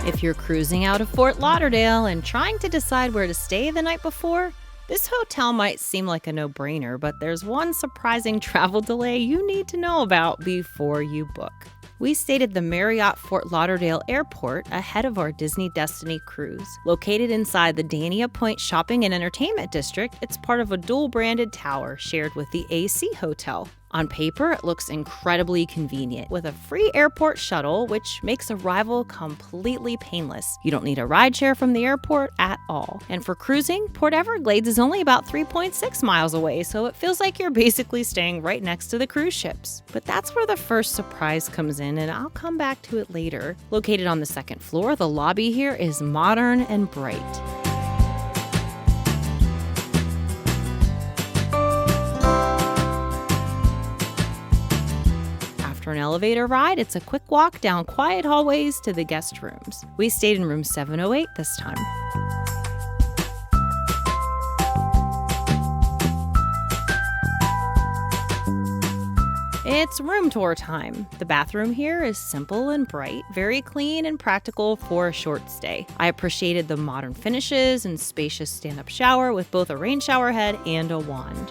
If you're cruising out of Fort Lauderdale and trying to decide where to stay the night before, this hotel might seem like a no-brainer, but there's one surprising travel delay you need to know about before you book. We stayed at the Marriott Fort Lauderdale Airport ahead of our Disney Destiny cruise. Located inside the Dania Pointe Shopping and Entertainment District, it's part of a dual-branded tower shared with the AC Hotel. On paper, it looks incredibly convenient, with a free airport shuttle, which makes arrival completely painless. You don't need a rideshare from the airport at all. And for cruising, Port Everglades is only about 3.6 miles away, so it feels like you're basically staying right next to the cruise ships. But that's where the first surprise comes in, and I'll come back to it later. Located on the second floor, the lobby here is modern and bright. For an elevator ride, it's a quick walk down quiet hallways to the guest rooms. We stayed in room 708 this time. It's room tour time. The bathroom here is simple and bright, very clean and practical for a short stay. I appreciated the modern finishes and spacious stand-up shower with both a rain shower head and a wand.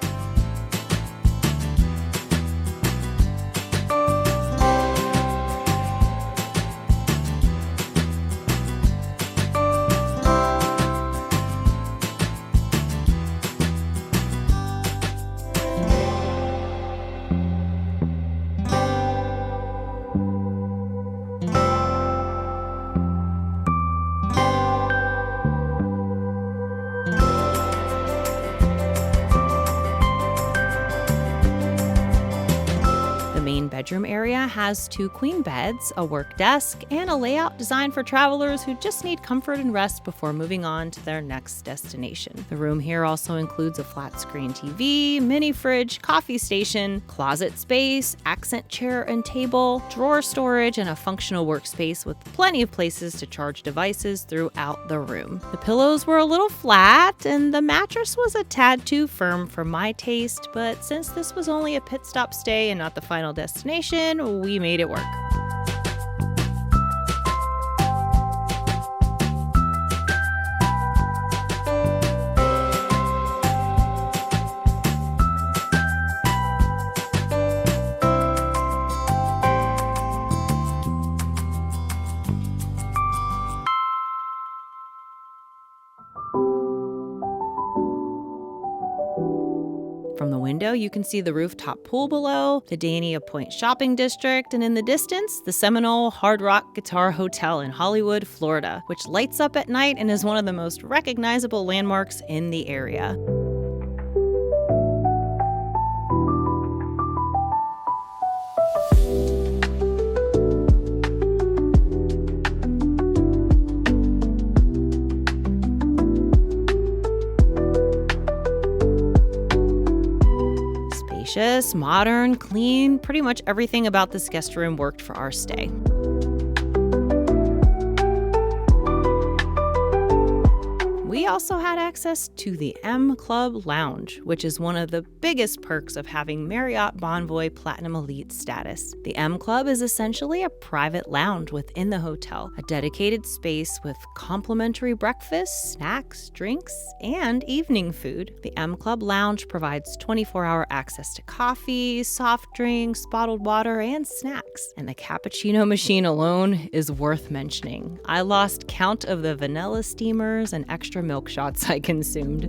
Bedroom area has 2 queen beds, a work desk, and a layout designed for travelers who just need comfort and rest before moving on to their next destination. The room here also includes a flat screen TV, mini fridge, coffee station, closet space, accent chair and table, drawer storage, and a functional workspace with plenty of places to charge devices throughout the room. The pillows were a little flat and the mattress was a tad too firm for my taste, but since this was only a pit stop stay and not the final destination, we made it work. From the window, you can see the rooftop pool below, the Dania Pointe shopping district, and in the distance, the Seminole Hard Rock Guitar Hotel in Hollywood, Florida, which lights up at night and is one of the most recognizable landmarks in the area. Spacious, modern, clean, pretty much everything about this guest room worked for our stay. We also had access to the M Club Lounge, which is one of the biggest perks of having Marriott Bonvoy Platinum Elite status. The M Club is essentially a private lounge within the hotel, a dedicated space with complimentary breakfast, snacks, drinks, and evening food. The M Club Lounge provides 24-hour access to coffee, soft drinks, bottled water, and snacks. And the cappuccino machine alone is worth mentioning. I lost count of the vanilla steamers and extra milk shots I consumed.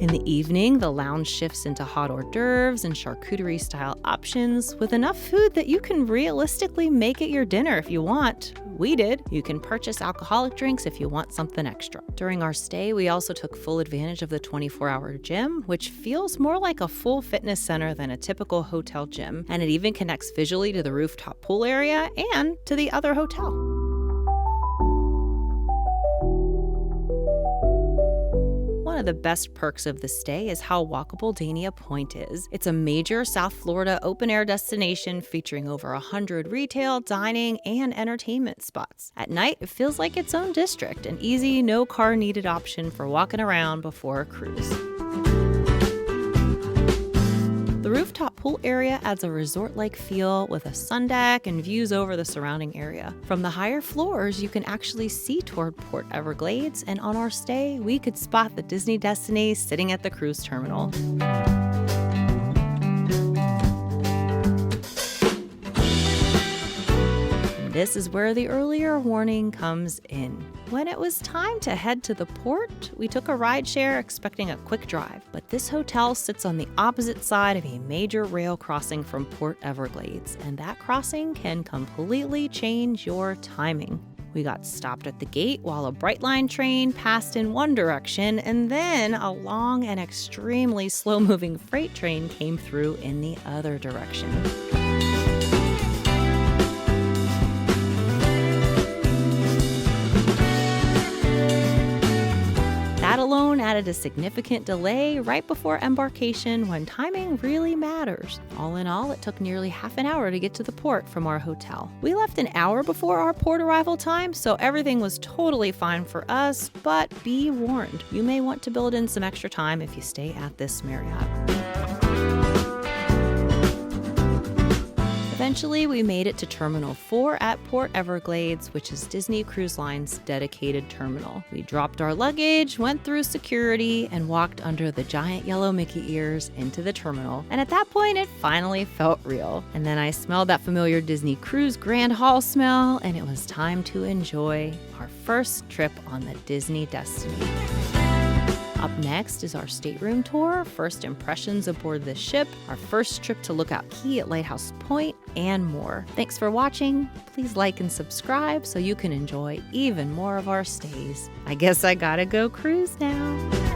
In the evening, the lounge shifts into hot hors d'oeuvres and charcuterie-style options with enough food that you can realistically make it your dinner if you want. We did. You can purchase alcoholic drinks if you want something extra. During our stay, we also took full advantage of the 24-hour gym, which feels more like a full fitness center than a typical hotel gym, and it even connects visually to the rooftop pool area and to the other hotel. One of the best perks of the stay is how walkable Dania Pointe is. It's a major South Florida open-air destination featuring over 100 retail, dining, and entertainment spots. At night, it feels like its own district, an easy, no-car-needed option for walking around before a cruise. The rooftop rooftop pool area adds a resort-like feel with a sun deck and views over the surrounding area. From the higher floors, you can actually see toward Port Everglades, and on our stay, we could spot the Disney Destiny sitting at the cruise terminal. This is where the earlier warning comes in. When it was time to head to the port, we took a rideshare expecting a quick drive, but this hotel sits on the opposite side of a major rail crossing from Port Everglades, and that crossing can completely change your timing. We got stopped at the gate while a Brightline train passed in one direction, and then a long and extremely slow-moving freight train came through in the other direction. That alone added a significant delay right before embarkation when timing really matters. All in all, it took nearly half an hour to get to the port from our hotel. We left an hour before our port arrival time, so everything was totally fine for us, but be warned, you may want to build in some extra time if you stay at this Marriott. Eventually, we made it to Terminal 4 at Port Everglades, which is Disney Cruise Line's dedicated terminal. We dropped our luggage, went through security, and walked under the giant yellow Mickey ears into the terminal. And at that point, it finally felt real. And then I smelled that familiar Disney Cruise Grand Hall smell, and it was time to enjoy our first trip on the Disney Destiny. Up next is our stateroom tour, first impressions aboard the ship, our first trip to Lookout Key at Lighthouse Point, and more. Thanks for watching. Please like and subscribe so you can enjoy even more of our stays. I guess I gotta go cruise now.